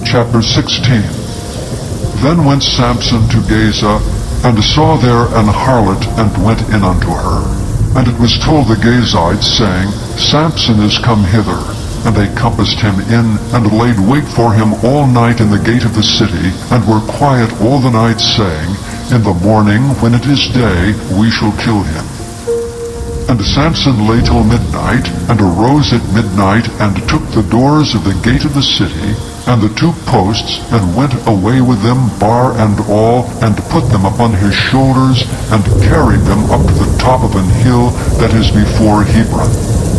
Chapter 16. Then went Samson to Gaza, and saw there an harlot, and went in unto her. And it was told the Gazites, saying, Samson is come hither. And they compassed him in, and laid wait for him all night in the gate of the city, and were quiet all the night, saying, In the morning, when it is day, we shall kill him. And Samson lay till midnight, and arose at midnight, and took the doors of the gate of the city, and the two posts, and went away with them, bar and all, and put them upon his shoulders, and carried them up to the top of an hill that is before Hebron.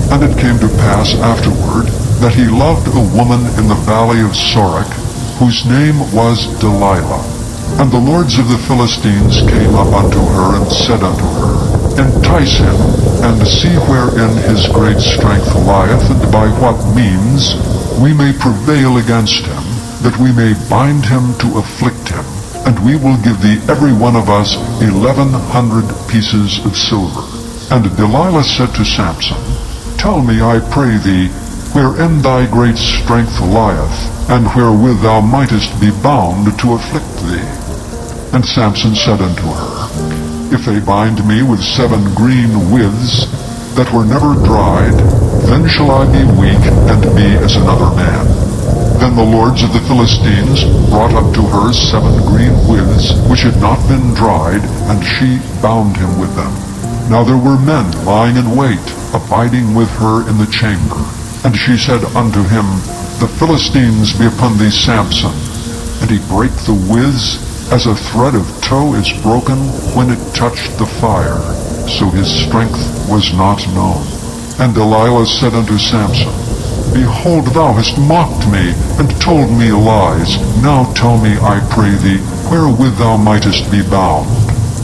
And it came to pass afterward, that he loved a woman in the valley of Sorek, whose name was Delilah. And the lords of the Philistines came up unto her, and said unto her, Entice him, and see wherein his great strength lieth, and by what means we may prevail against him, that we may bind him to afflict him, and we will give thee every one of us 1,100 pieces of silver. And Delilah said to Samson, Tell me, I pray thee, wherein thy great strength lieth, and wherewith thou mightest be bound to afflict thee. And Samson said unto her, If they bind me with 7 green withs, that were never dried, then shall I be weak, and be as another man. Then the lords of the Philistines brought up to her 7 green withs, which had not been dried, and she bound him with them. Now there were men lying in wait, abiding with her in the chamber. And she said unto him, The Philistines be upon thee, Samson. And he brake the withs, as a thread of tow is broken when it touched the fire, so his strength was not known. And Delilah said unto Samson, Behold, thou hast mocked me, and told me lies. Now tell me, I pray thee, wherewith thou mightest be bound.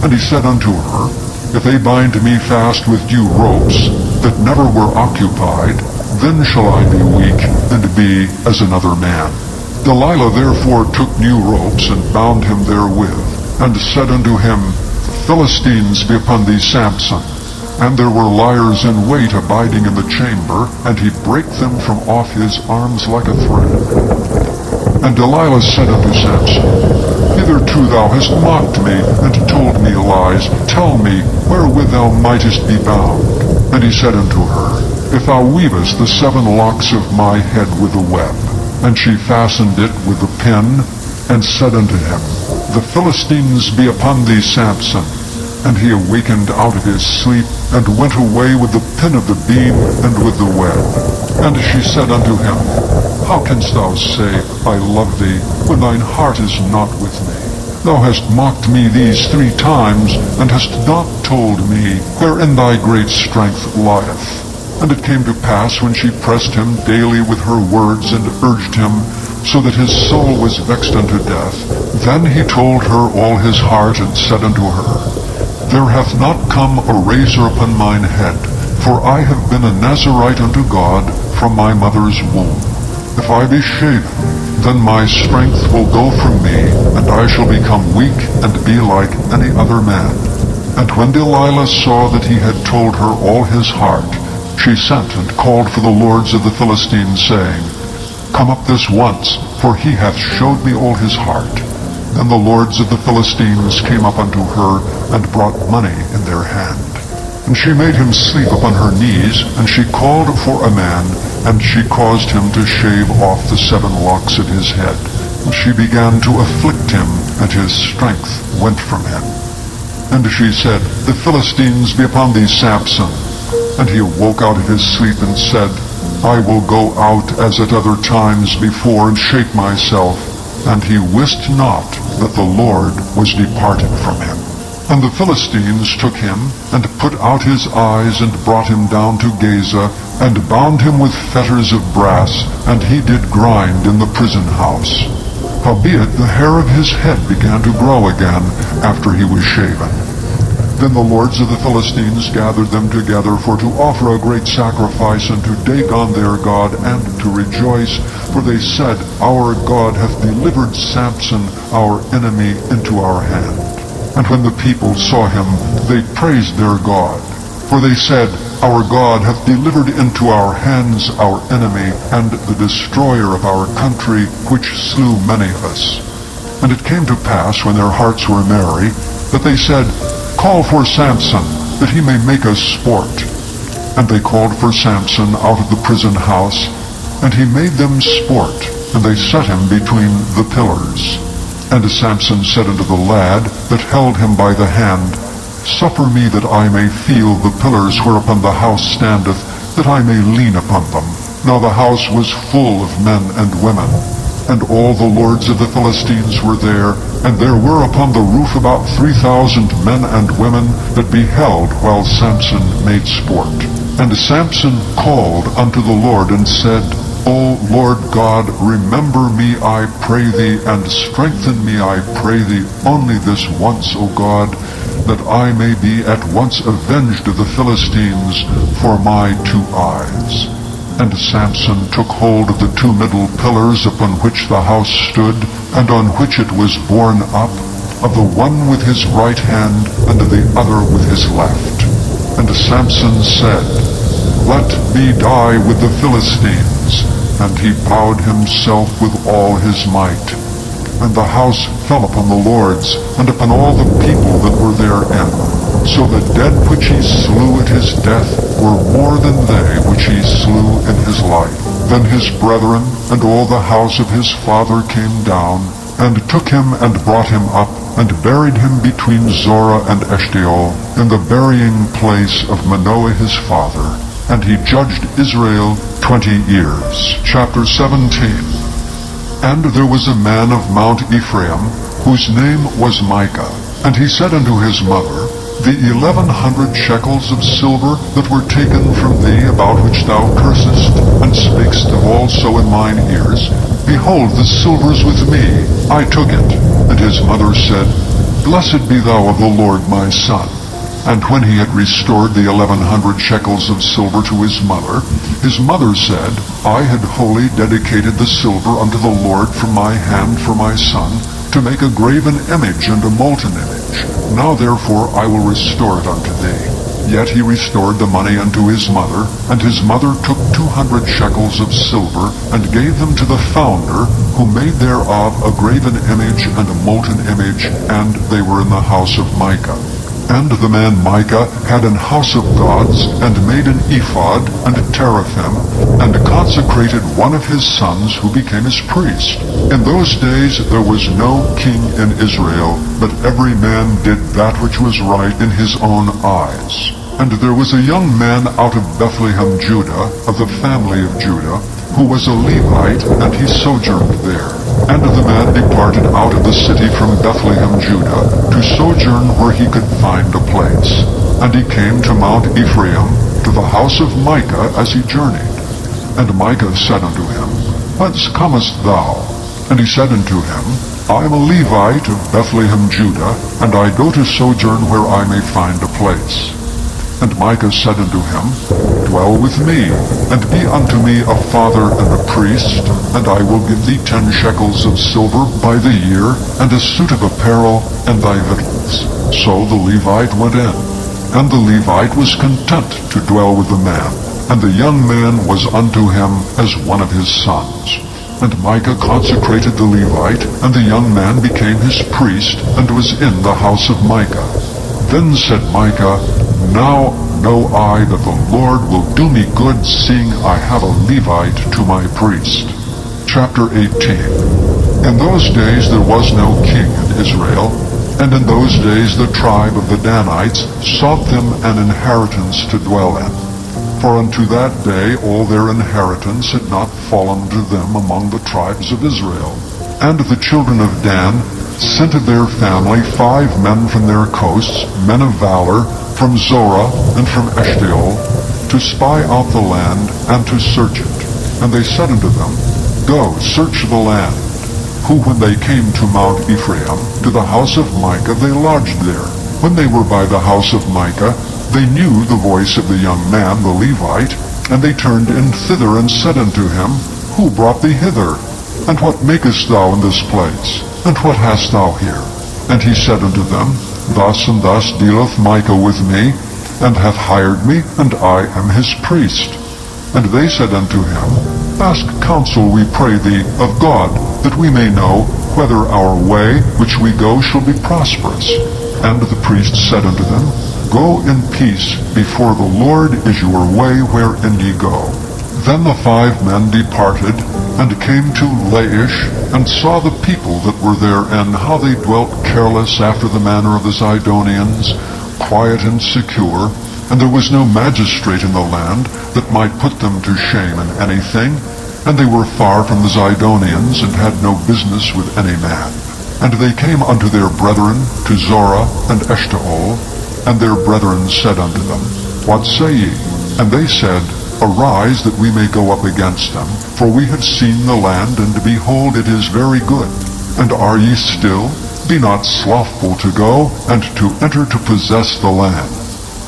And he said unto her, If they bind me fast with new ropes, that never were occupied, then shall I be weak, and be as another man. Delilah therefore took new ropes, and bound him therewith, and said unto him, The Philistines be upon thee, Samson. And there were liers in wait abiding in the chamber, and he brake them from off his arms like a thread. And Delilah said unto Samson, Hitherto thou hast mocked me, and told me lies. Tell me, wherewith thou mightest be bound. And he said unto her, If thou weavest the 7 locks of my head with a web. And she fastened it with a pin, and said unto him, The Philistines be upon thee, Samson. And he awakened out of his sleep, and went away with the pin of the beam, and with the web. And she said unto him, How canst thou say, I love thee, when thine heart is not with me? Thou hast mocked me these 3 times, and hast not told me wherein thy great strength lieth. And it came to pass, when she pressed him daily with her words, and urged him, so that his soul was vexed unto death, then he told her all his heart, and said unto her, There hath not come a razor upon mine head, for I have been a Nazarite unto God from my mother's womb. If I be shaven, then my strength will go from me, and I shall become weak, and be like any other man. And when Delilah saw that he had told her all his heart, she sent and called for the lords of the Philistines, saying, Come up this once, for he hath showed me all his heart. Then the lords of the Philistines came up unto her, and brought money in their hand. And she made him sleep upon her knees, and she called for a man, and she caused him to shave off the 7 locks of his head. And she began to afflict him, and his strength went from him. And she said, The Philistines be upon thee, Samson. And he awoke out of his sleep, and said, I will go out as at other times before, and shake myself. And he wist not that the Lord was departed from him. And the Philistines took him, and put out his eyes, and brought him down to Gaza, and bound him with fetters of brass, and he did grind in the prison house. Howbeit the hair of his head began to grow again, after he was shaven. Then the lords of the Philistines gathered them together for to offer a great sacrifice unto Dagon their god, and to rejoice, for they said, Our God hath delivered Samson, our enemy, into our hand. And when the people saw him, they praised their God. For they said, Our God hath delivered into our hands our enemy, and the destroyer of our country, which slew many of us. And it came to pass, when their hearts were merry, that they said, Call for Samson, that he may make us sport. And they called for Samson out of the prison house, and he made them sport, and they set him between the pillars. And Samson said unto the lad that held him by the hand, Suffer me that I may feel the pillars whereupon the house standeth, that I may lean upon them. Now the house was full of men and women, and all the lords of the Philistines were there, and there were upon the roof about 3,000 men and women that beheld while Samson made sport. And Samson called unto the Lord and said, O Lord God, remember me, I pray thee, and strengthen me, I pray thee, only this once, O God, that I may be at once avenged of the Philistines for my 2 eyes. And Samson took hold of the 2 middle pillars upon which the house stood, and on which it was borne up, of the one with his right hand, and of the other with his left. And Samson said, Let me die with the Philistines. And he bowed himself with all his might. And the house fell upon the lords, and upon all the people that were therein. So the dead which he slew at his death were more than they which he slew in his life. Then his brethren and all the house of his father came down, and took him and brought him up, and buried him between Zorah and Eshtaol, in the burying place of Manoah his father. And he judged Israel 20 years. Chapter 17. And there was a man of Mount Ephraim, whose name was Micah. And he said unto his mother, The 1,100 shekels of silver that were taken from thee, about which thou cursest, and spakest also in mine ears, behold, the silver is with me. I took it. And his mother said, Blessed be thou of the Lord my son. And when he had restored the 1,100 shekels of silver to his mother said, I had wholly dedicated the silver unto the Lord from my hand for my son, to make a graven image and a molten image. Now therefore I will restore it unto thee. Yet he restored the money unto his mother, and his mother took 200 shekels of silver, and gave them to the founder, who made thereof a graven image and a molten image, and they were in the house of Micah. And the man Micah had an house of gods, and made an ephod, and teraphim, and consecrated one of his sons, who became his priest. In those days there was no king in Israel, but every man did that which was right in his own eyes. And there was a young man out of Bethlehem, Judah, of the family of Judah, who was a Levite, and he sojourned there. And the man departed out of the city from Bethlehem, Judah, to sojourn where he could find a place. And he came to Mount Ephraim, to the house of Micah, as he journeyed. And Micah said unto him, Whence comest thou? And he said unto him, I am a Levite of Bethlehem, Judah, and I go to sojourn where I may find a place. And Micah said unto him, Dwell with me, and be unto me a father and a priest, and I will give thee 10 shekels of silver by the year, and a suit of apparel, and thy victuals. So the Levite went in. And the Levite was content to dwell with the man, and the young man was unto him as one of his sons. And Micah consecrated the Levite, and the young man became his priest, and was in the house of Micah. Then said Micah, Now know I that the Lord will do me good, seeing I have a Levite to my priest. Chapter 18. In those days there was no king in Israel, and in those days the tribe of the Danites sought them an inheritance to dwell in. For unto that day all their inheritance had not fallen to them among the tribes of Israel. And the children of Dan sent of their family 5 men from their coasts, men of valor, from Zorah and from Eshtaol, to spy out the land and to search it. And they said unto them, Go, search the land. Who, when they came to Mount Ephraim, to the house of Micah, they lodged there. When they were by the house of Micah, they knew the voice of the young man, the Levite, and they turned in thither and said unto him, Who brought thee hither? And what makest thou in this place? And what hast thou here? And he said unto them, Thus and thus dealeth Micah with me, and hath hired me, and I am his priest. And they said unto him, Ask counsel, we pray thee, of God, that we may know whether our way which we go shall be prosperous. And the priest said unto them, Go in peace, before the Lord is your way wherein ye go. Then the 5 men departed, and came to Laish, and saw the people that were therein, how they dwelt careless after the manner of the Zidonians, quiet and secure, and there was no magistrate in the land that might put them to shame in anything, and they were far from the Zidonians, and had no business with any man. And they came unto their brethren, to Zorah and Eshtaol, and their brethren said unto them, What say ye? And they said, Arise, that we may go up against them, for we have seen the land, and behold, it is very good. And are ye still? Be not slothful to go, and to enter to possess the land.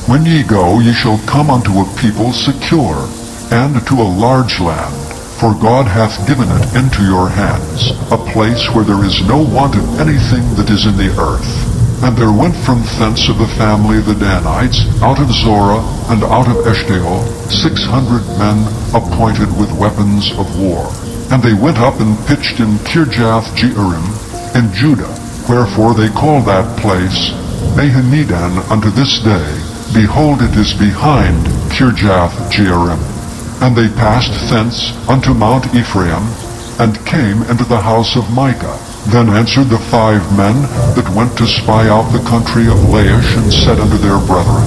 When ye go, ye shall come unto a people secure, and to a large land, for God hath given it into your hands, a place where there is no want of anything that is in the earth. And there went from thence of the family of the Danites, out of Zorah and out of Eshtaol, 600 men appointed with weapons of war. And they went up and pitched in Kirjath-jearim in Judah, wherefore they call that place Mahanidan unto this day. Behold, it is behind Kirjath-jearim. And they passed thence unto Mount Ephraim, and came into the house of Micah. Then answered the 5 men that went to spy out the country of Laish, and said unto their brethren,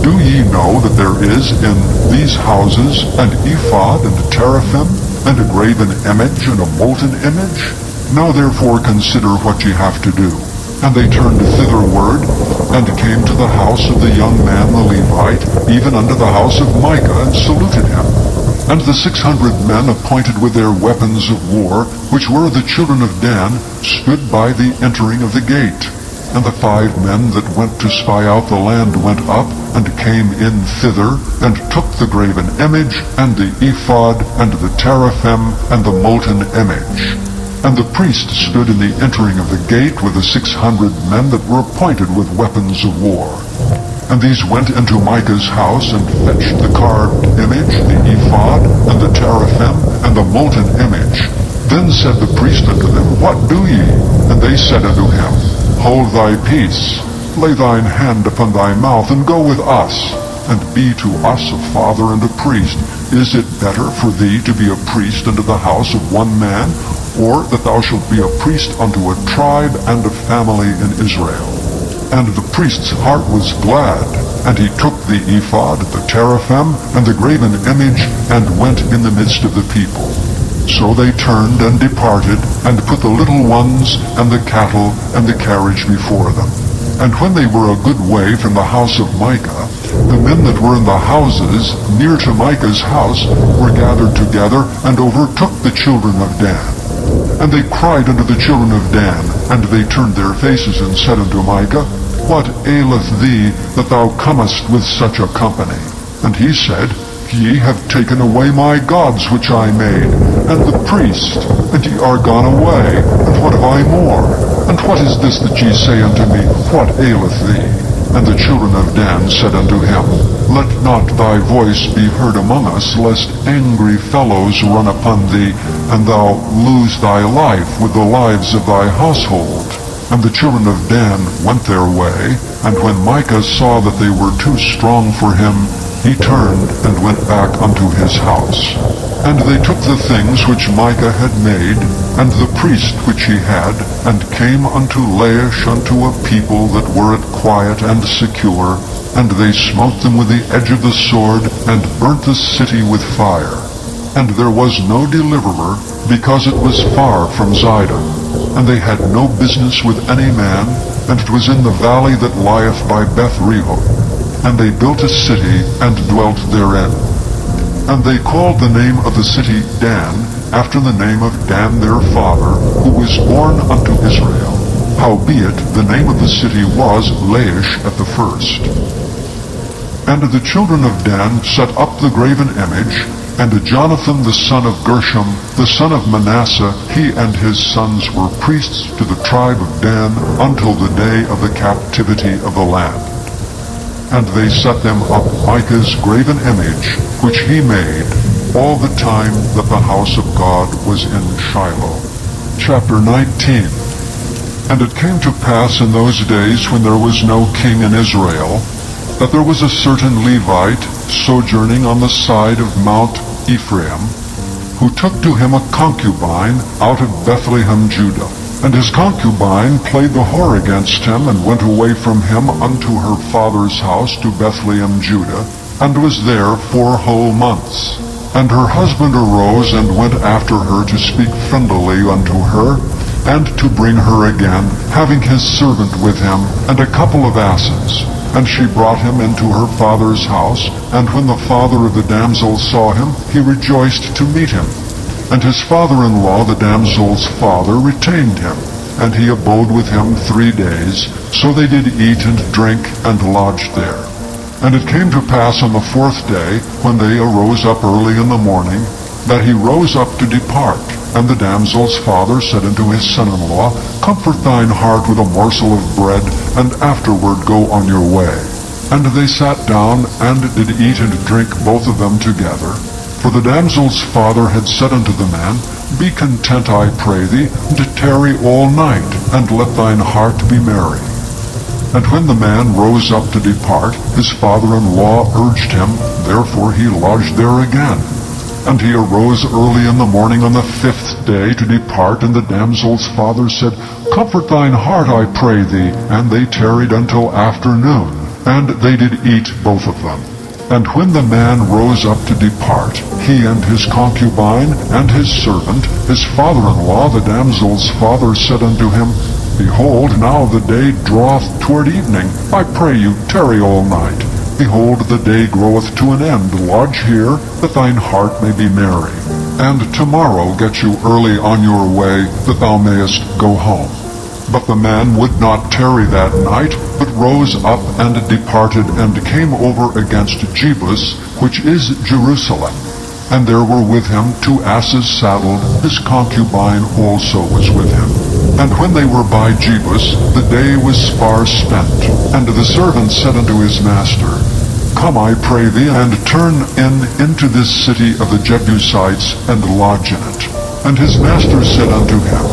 Do ye know that there is in these houses an ephod and a teraphim, and a graven image and a molten image? Now therefore consider what ye have to do. And they turned thitherward, and came to the house of the young man the Levite, even unto the house of Micah, and saluted him. And the 600 men appointed with their weapons of war, which were the children of Dan, stood by the entering of the gate. And the 5 men that went to spy out the land went up, and came in thither, and took the graven image, and the ephod, and the teraphim, and the molten image. And the priest stood in the entering of the gate with the 600 men that were appointed with weapons of war. And these went into Micah's house, and fetched the carved image, the ephod, and the teraphim, and the molten image. Then said the priest unto them, What do ye? And they said unto him, Hold thy peace, lay thine hand upon thy mouth, and go with us, and be to us a father and a priest. Is it better for thee to be a priest unto the house of one man, or that thou shalt be a priest unto a tribe and a family in Israel? And the priest's heart was glad, and he took the ephod, the teraphim, and the graven image, and went in the midst of the people. So they turned and departed, and put the little ones, and the cattle, and the carriage before them. And when they were a good way from the house of Micah, the men that were in the houses near to Micah's house were gathered together, and overtook the children of Dan. And they cried unto the children of Dan, and they turned their faces, and said unto Micah, What aileth thee, that thou comest with such a company? And he said, Ye have taken away my gods which I made, and the priest, and ye are gone away, and what have I more? And what is this that ye say unto me, What aileth thee? And the children of Dan said unto him, Let not thy voice be heard among us, lest angry fellows run upon thee, and thou lose thy life with the lives of thy household. And the children of Dan went their way, and when Micah saw that they were too strong for him, he turned and went back unto his house. And they took the things which Micah had made, and the priest which he had, and came unto Laish unto a people that were at quiet and secure, and they smote them with the edge of the sword, and burnt the city with fire. And there was no deliverer, because it was far from Zidon. And they had no business with any man, and it was in the valley that lieth by Beth-rehob. And they built a city, and dwelt therein. And they called the name of the city Dan, after the name of Dan their father, who was born unto Israel. Howbeit the name of the city was Laish at the first. And the children of Dan set up the graven image, and Jonathan the son of Gershom, the son of Manasseh, he and his sons were priests to the tribe of Dan until the day of the captivity of the land. And they set them up Micah's graven image, which he made, all the time that the house of God was in Shiloh. Chapter 19. And it came to pass in those days when there was no king in Israel, that there was a certain Levite sojourning on the side of Mount Ephraim, who took to him a concubine out of Bethlehem, Judah. And his concubine played the whore against him, and went away from him unto her father's house to Bethlehem, Judah, and was there 4 whole months. And her husband arose and went after her to speak friendlily unto her, and to bring her again, having his servant with him, and a couple of asses. And she brought him into her father's house, and when the father of the damsel saw him, he rejoiced to meet him. And his father-in-law, the damsel's father, retained him, and he abode with him 3 days. So they did eat and drink, and lodged there. And it came to pass on the 4th day, when they arose up early in the morning, that he rose up to depart. And the damsel's father said unto his son-in-law, Comfort thine heart with a morsel of bread, and afterward go on your way. And they sat down, and did eat and drink both of them together. For the damsel's father had said unto the man, Be content, I pray thee, to tarry all night, and let thine heart be merry. And when the man rose up to depart, his father-in-law urged him, therefore he lodged there again. And he arose early in the morning on the 5th day to depart, and the damsel's father said, Comfort thine heart, I pray thee. And they tarried until afternoon, and they did eat both of them. And when the man rose up to depart, he and his concubine and his servant, his father-in-law, the damsel's father, said unto him, Behold, now the day draweth toward evening. I pray you, tarry all night. Behold, the day groweth to an end. Lodge here, that thine heart may be merry. And tomorrow get you early on your way, that thou mayest go home. But the man would not tarry that night, but rose up and departed, and came over against Jebus, which is Jerusalem. And there were with him 2 asses saddled, his concubine also was with him. And when they were by Jebus, the day was far spent. And the servant said unto his master, Come, I pray thee, and turn into this city of the Jebusites, and lodge in it. And his master said unto him,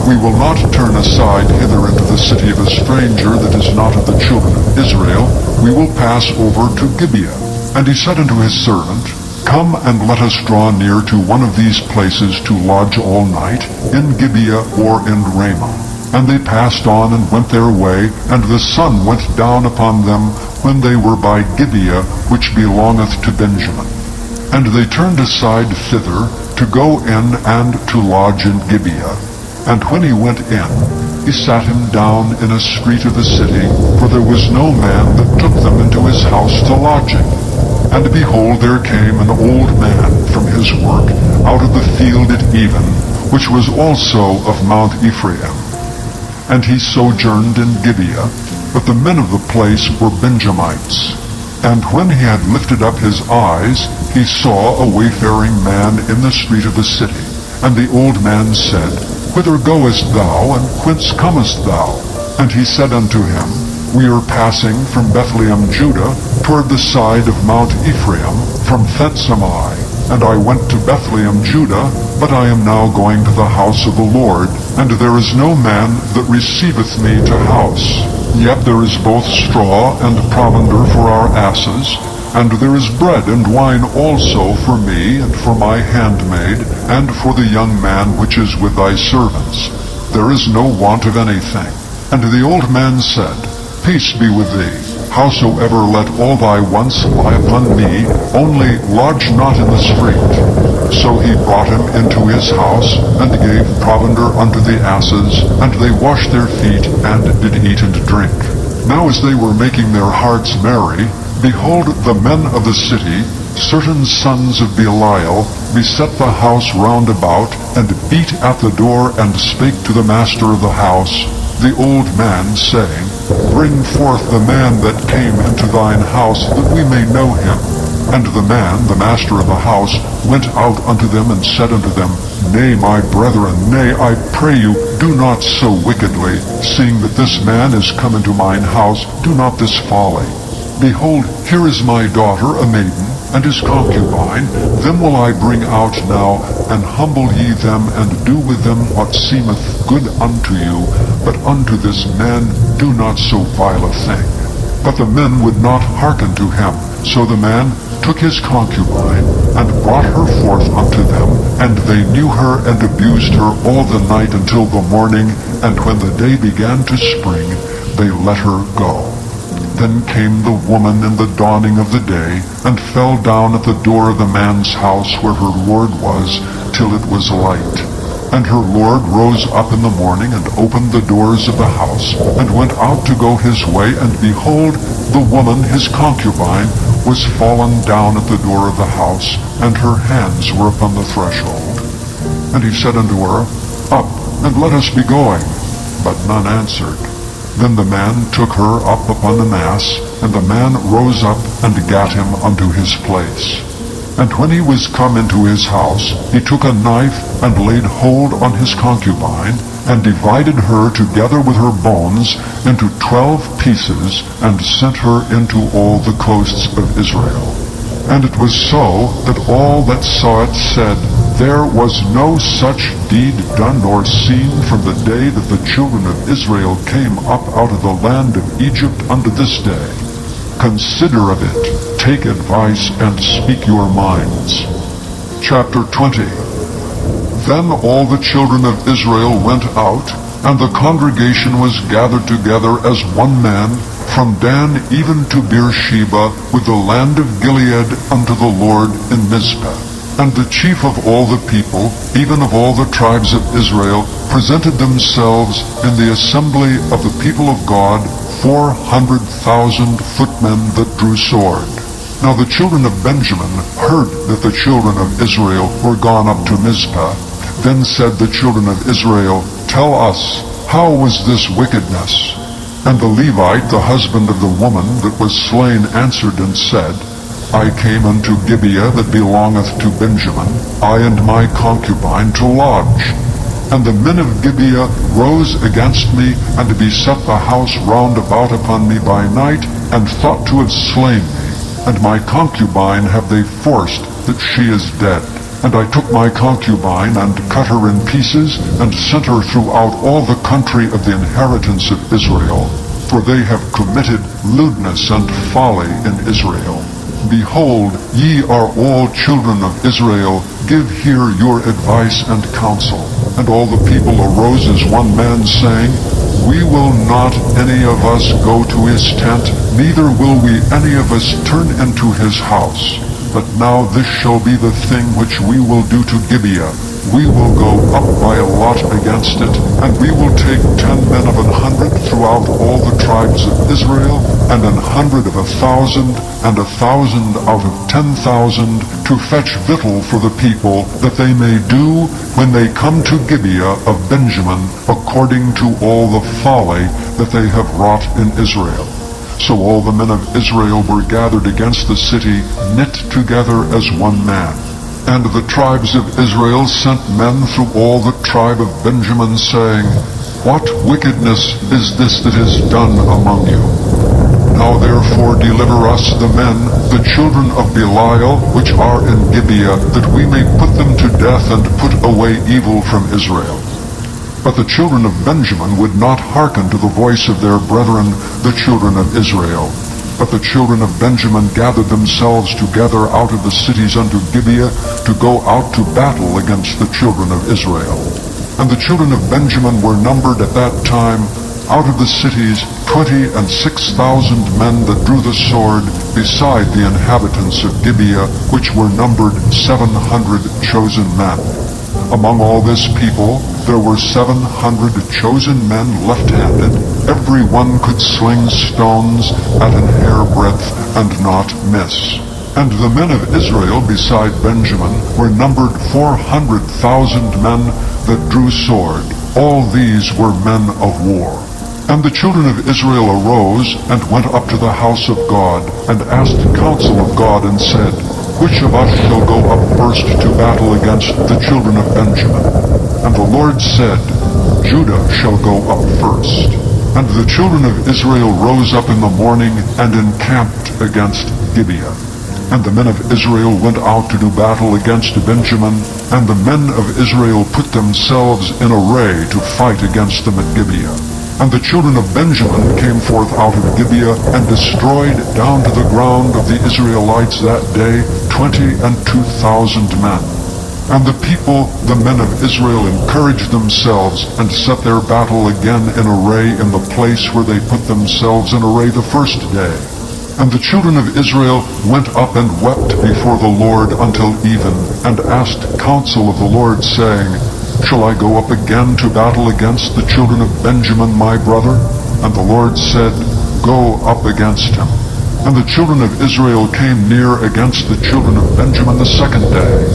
We will not turn aside hither into the city of a stranger that is not of the children of Israel. We will pass over to Gibeah. And he said unto his servant, Come and let us draw near to one of these places to lodge all night, in Gibeah or in Ramah. And they passed on and went their way, and the sun went down upon them when they were by Gibeah, which belongeth to Benjamin. And they turned aside thither, to go in and to lodge in Gibeah. And when he went in, he sat him down in a street of the city, for there was no man that took them into his house to lodging. And behold, there came an old man from his work out of the field at even, which was also of Mount Ephraim. And he sojourned in Gibeah, but the men of the place were Benjamites. And when he had lifted up his eyes, he saw a wayfaring man in the street of the city. And the old man said, Whither goest thou, and whence comest thou? And he said unto him, We are passing from Bethlehem, Judah, toward the side of Mount Ephraim, from Bethsemai. And I went to Bethlehem, Judah, but I am now going to the house of the Lord, and there is no man that receiveth me to house. Yet there is both straw and provender for our asses, and there is bread and wine also for me, and for my handmaid, and for the young man which is with thy servants. There is no want of anything. And the old man said, Peace be with thee. Howsoever let all thy wants lie upon me, only lodge not in the street. So he brought him into his house, and gave provender unto the asses, and they washed their feet, and did eat and drink. Now as they were making their hearts merry, behold, the men of the city, certain sons of Belial, beset the house round about, and beat at the door, and spake to the master of the house, the old man, saying, Bring forth the man that came into thine house, that we may know him. And the man, the master of the house, went out unto them, and said unto them, Nay, my brethren, nay, I pray you, do not so wickedly, seeing that this man is come into mine house, do not this folly. Behold, here is my daughter, a maiden, and his concubine. Them will I bring out now, and humble ye them, and do with them what seemeth good unto you. But unto this man do not so vile a thing. But the men would not hearken to him. So the man took his concubine, and brought her forth unto them, and they knew her and abused her all the night until the morning, and when the day began to spring, they let her go. Then came the woman in the dawning of the day, and fell down at the door of the man's house where her lord was, till it was light. And her lord rose up in the morning, and opened the doors of the house, and went out to go his way, and behold, the woman, his concubine, was fallen down at the door of the house, and her hands were upon the threshold. And he said unto her, Up, and let us be going. But none answered. Then the man took her up upon an ass, and the man rose up and gat him unto his place. And when he was come into his house, he took a knife, and laid hold on his concubine, and divided her together with her bones into 12 pieces, and sent her into all the coasts of Israel. And it was so that all that saw it said, There was no such deed done nor seen from the day that the children of Israel came up out of the land of Egypt unto this day. Consider of it, take advice, and speak your minds. Chapter 20. Then all the children of Israel went out, and the congregation was gathered together as one man, from Dan even to Beersheba, with the land of Gilead unto the Lord in Mizpah. And the chief of all the people, even of all the tribes of Israel, presented themselves in the assembly of the people of God, 400,000 footmen that drew sword. Now the children of Benjamin heard that the children of Israel were gone up to Mizpah. Then said the children of Israel, Tell us, how was this wickedness? And the Levite, the husband of the woman that was slain, answered and said, I came unto Gibeah that belongeth to Benjamin, I and my concubine, to lodge. And the men of Gibeah rose against me, and beset the house round about upon me by night, and thought to have slain me. And my concubine have they forced, that she is dead. And I took my concubine, and cut her in pieces, and sent her throughout all the country of the inheritance of Israel. For they have committed lewdness and folly in Israel. Behold, ye are all children of Israel, give here your advice and counsel. And all the people arose as one man, saying, We will not any of us go to his tent, neither will we any of us turn into his house. But now this shall be the thing which we will do to Gibeah. We will go up by a lot against it, and we will take 10 men of 100 throughout all the tribes of Israel, and 100 of 1,000, and 1,000 out of 10,000, to fetch victual for the people, that they may do, when they come to Gibeah of Benjamin, according to all the folly that they have wrought in Israel. So all the men of Israel were gathered against the city, knit together as one man. And the tribes of Israel sent men through all the tribe of Benjamin, saying, What wickedness is this that is done among you? Now therefore deliver us the men, the children of Belial, which are in Gibeah, that we may put them to death, and put away evil from Israel. But the children of Benjamin would not hearken to the voice of their brethren, the children of Israel. But the children of Benjamin gathered themselves together out of the cities unto Gibeah, to go out to battle against the children of Israel. And the children of Benjamin were numbered at that time, out of the cities, 26,000 men that drew the sword, beside the inhabitants of Gibeah, which were numbered 700 chosen men. Among all this people, there were 700 chosen men left-handed. Every one could sling stones at an hairbreadth, and not miss. And the men of Israel beside Benjamin were numbered 400,000 men that drew sword. All these were men of war. And the children of Israel arose, and went up to the house of God, and asked counsel of God, and said, Which of us shall go up first to battle against the children of Benjamin? And the Lord said, Judah shall go up first. And the children of Israel rose up in the morning and encamped against Gibeah. And the men of Israel went out to do battle against Benjamin, and the men of Israel put themselves in array to fight against them at Gibeah. And the children of Benjamin came forth out of Gibeah, and destroyed down to the ground of the Israelites that day 22,000 men. And the people, the men of Israel, encouraged themselves, and set their battle again in array in the place where they put themselves in array the first day. And the children of Israel went up and wept before the Lord until even, and asked counsel of the Lord, saying, Shall I go up again to battle against the children of Benjamin my brother? And the Lord said, Go up against him. And the children of Israel came near against the children of Benjamin the second day.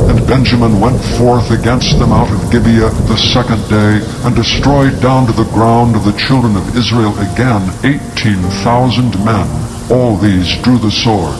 And Benjamin went forth against them out of Gibeah the second day, and destroyed down to the ground of the children of Israel again 18,000 men. All these drew the sword.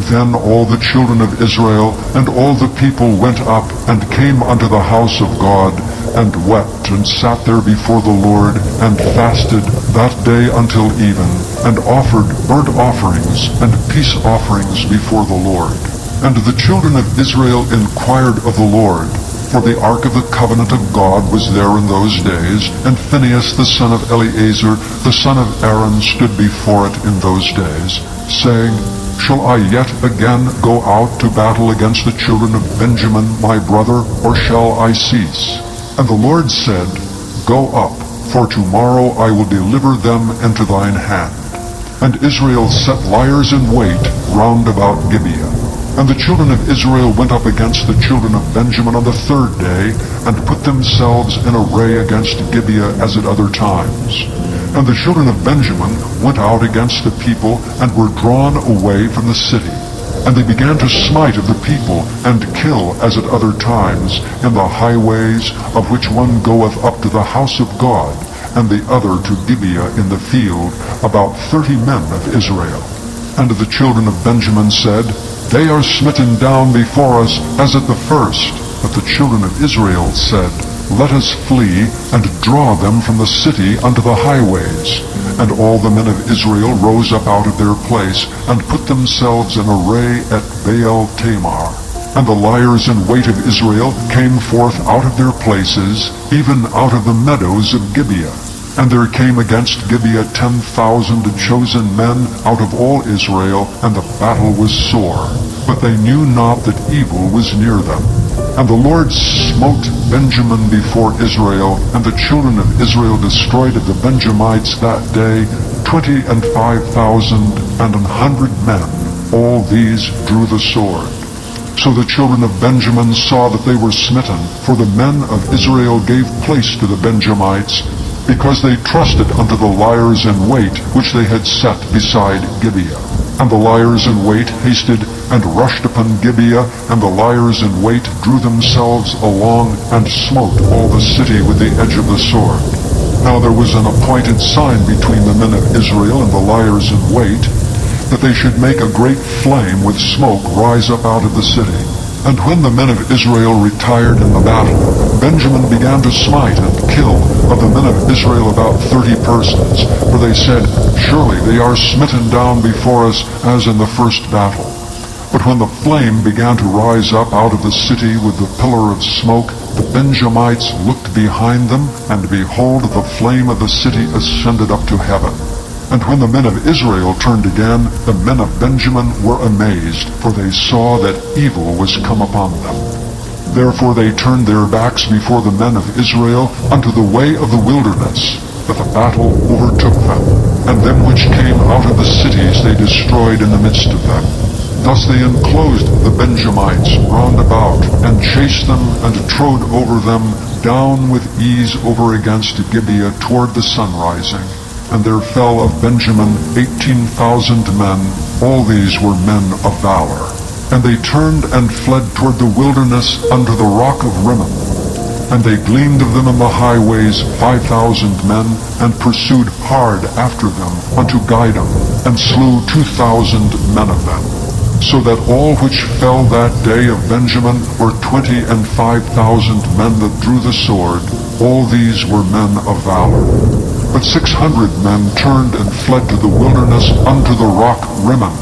Then all the children of Israel and all the people went up and came unto the house of God, and wept and sat there before the Lord, and fasted that day until even, and offered burnt offerings and peace offerings before the Lord. And the children of Israel inquired of the Lord, for the ark of the covenant of God was there in those days, and Phinehas the son of Eleazar, the son of Aaron, stood before it in those days, saying, Shall I yet again go out to battle against the children of Benjamin my brother, or shall I cease? And the Lord said, Go up, for tomorrow I will deliver them into thine hand. And Israel set liers in wait round about Gibeah. And the children of Israel went up against the children of Benjamin on the third day, and put themselves in array against Gibeah as at other times. And the children of Benjamin went out against the people, and were drawn away from the city. And they began to smite of the people, and kill as at other times, in the highways, of which one goeth up to the house of God, and the other to Gibeah in the field, about 30 men of Israel. And the children of Benjamin said, They are smitten down before us as at the first. But the children of Israel said, Let us flee, and draw them from the city unto the highways. And all the men of Israel rose up out of their place, and put themselves in array at Baal Tamar. And the liers in wait of Israel came forth out of their places, even out of the meadows of Gibeah. And there came against Gibeah 10,000 chosen men out of all Israel, and the battle was sore. But they knew not that evil was near them. And the Lord smote Benjamin before Israel, and the children of Israel destroyed of the Benjamites that day 25,000 and 100 men. All these drew the sword. So the children of Benjamin saw that they were smitten, for the men of Israel gave place to the Benjamites, because they trusted unto the liers in wait which they had set beside Gibeah. And the liers in wait hasted and rushed upon Gibeah, and the liers in wait drew themselves along, and smote all the city with the edge of the sword. Now there was an appointed sign between the men of Israel and the liers in wait, that they should make a great flame with smoke rise up out of the city. And when the men of Israel retired in the battle, Benjamin began to smite and kill of the men of Israel about 30 persons, for they said, Surely they are smitten down before us as in the first battle. But when the flame began to rise up out of the city with the pillar of smoke, the Benjamites looked behind them, and behold, the flame of the city ascended up to heaven. And when the men of Israel turned again, the men of Benjamin were amazed, for they saw that evil was come upon them. Therefore they turned their backs before the men of Israel unto the way of the wilderness, that the battle overtook them. And them which came out of the cities they destroyed in the midst of them. Thus they enclosed the Benjamites round about, and chased them, and trode over them, down with ease over against Gibeah toward the sunrising. And there fell of Benjamin 18,000 men. All these were men of valor. And they turned and fled toward the wilderness unto the rock of Rimmon. And they gleaned of them in the highways 5,000 men, and pursued hard after them unto Gidom, and slew 2,000 men of them. So that all which fell that day of Benjamin were 25,000 men that drew the sword. All these were men of valor. But 600 men turned and fled to the wilderness unto the rock Rimmon,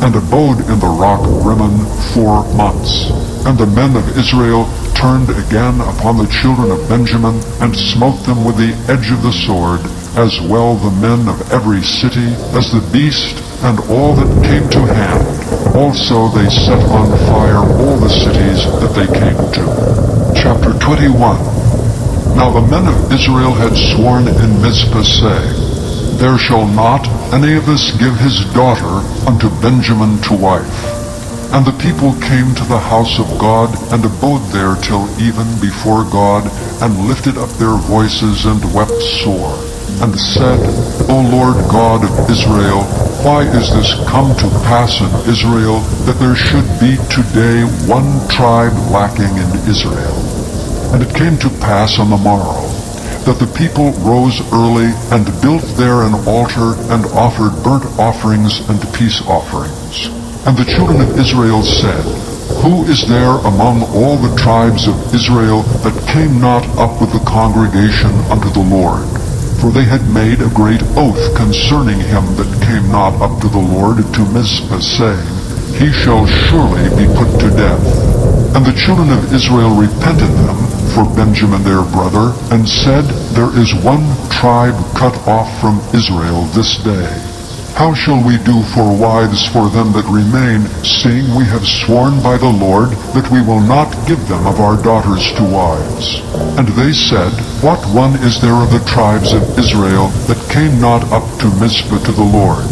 and abode in the rock Rimmon 4 months. And the men of Israel turned again upon the children of Benjamin, and smote them with the edge of the sword, as well the men of every city, as the beast, and all that came to hand. Also they set on fire all the cities that they came to. Chapter 21. Now the men of Israel had sworn in Mizpah, saying, There shall not any of us give his daughter unto Benjamin to wife. And the people came to the house of God, and abode there till even before God, and lifted up their voices, and wept sore, and said, O Lord God of Israel, why is this come to pass in Israel, that there should be today one tribe lacking in Israel? And it came to pass on the morrow, that the people rose early, and built there an altar, and offered burnt offerings and peace offerings. And the children of Israel said, Who is there among all the tribes of Israel that came not up with the congregation unto the Lord? For they had made a great oath concerning him that came not up to the Lord to Mizpah, saying, He shall surely be put to death. And the children of Israel repented them for Benjamin their brother, and said, There is one tribe cut off from Israel this day. How shall we do for wives for them that remain, seeing we have sworn by the Lord that we will not give them of our daughters to wives? And they said, What one is there of the tribes of Israel that came not up to Mizpah to the Lord?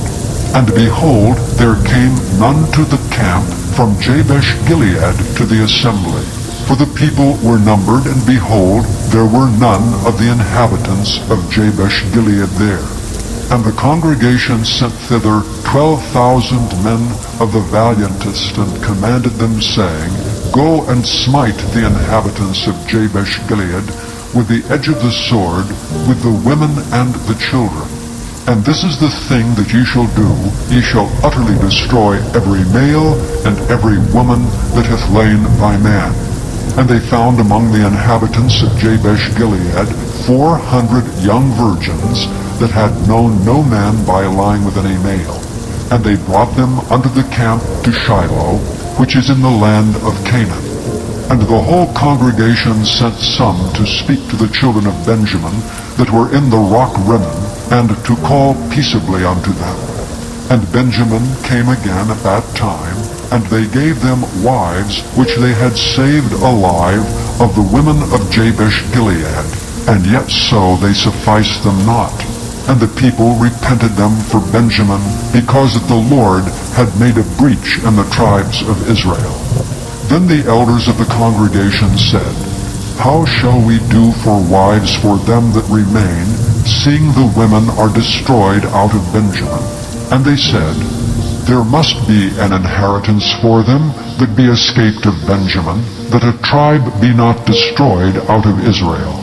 And behold, there came none to the camp from Jabesh Gilead to the assembly. For the people were numbered, and behold, there were none of the inhabitants of Jabesh Gilead there. And the congregation sent thither 12,000 men of the valiantest, and commanded them, saying, Go and smite the inhabitants of Jabesh Gilead with the edge of the sword, with the women and the children. And this is the thing that ye shall do, ye shall utterly destroy every male and every woman that hath lain by man. And they found among the inhabitants of Jabesh Gilead 400 young virgins, that had known no man by lying with any male. And they brought them unto the camp to Shiloh, which is in the land of Canaan. And the whole congregation sent some to speak to the children of Benjamin, that were in the rock Rimmon, and to call peaceably unto them. And Benjamin came again at that time, and they gave them wives which they had saved alive of the women of Jabesh Gilead, and yet so they sufficed them not. And the people repented them for Benjamin, because that the Lord had made a breach in the tribes of Israel. Then the elders of the congregation said, How shall we do for wives for them that remain, seeing the women are destroyed out of Benjamin? And they said, There must be an inheritance for them that be escaped of Benjamin, that a tribe be not destroyed out of Israel.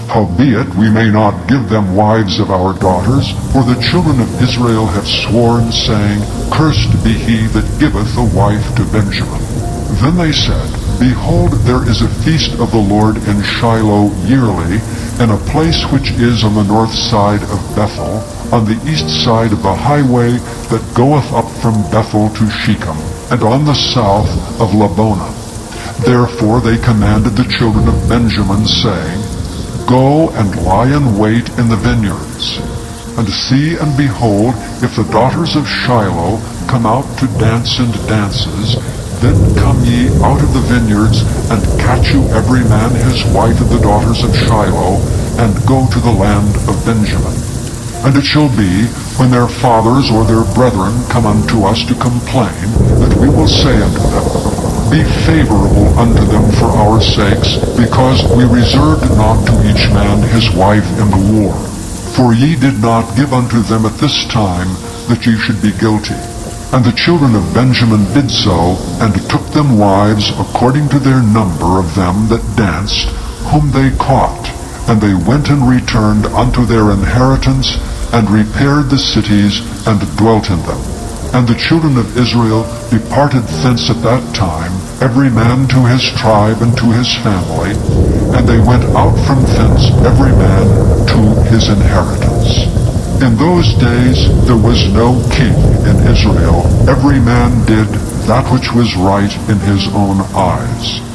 Howbeit we may not give them wives of our daughters, for the children of Israel have sworn, saying, Cursed be he that giveth a wife to Benjamin. Then they said, Behold, there is a feast of the Lord in Shiloh yearly, in a place which is on the north side of Bethel, on the east side of the highway that goeth up from Bethel to Shechem, and on the south of Labonah. Therefore they commanded the children of Benjamin, saying, Go and lie in wait in the vineyards, and see and behold, if the daughters of Shiloh come out to dance and dances, then come ye out of the vineyards, and catch you every man his wife of the daughters of Shiloh, and go to the land of Benjamin. And it shall be, when their fathers or their brethren come unto us to complain, that we will say unto them, Be favorable unto them for our sakes, because we reserved not to each man his wife in the war. For ye did not give unto them at this time, that ye should be guilty. And the children of Benjamin did so, and took them wives according to their number of them that danced, whom they caught. And they went and returned unto their inheritance, and repaired the cities, and dwelt in them. And the children of Israel departed thence at that time, every man to his tribe and to his family, and they went out from thence every man to his inheritance. In those days there was no king in Israel. Every man did that which was right in his own eyes.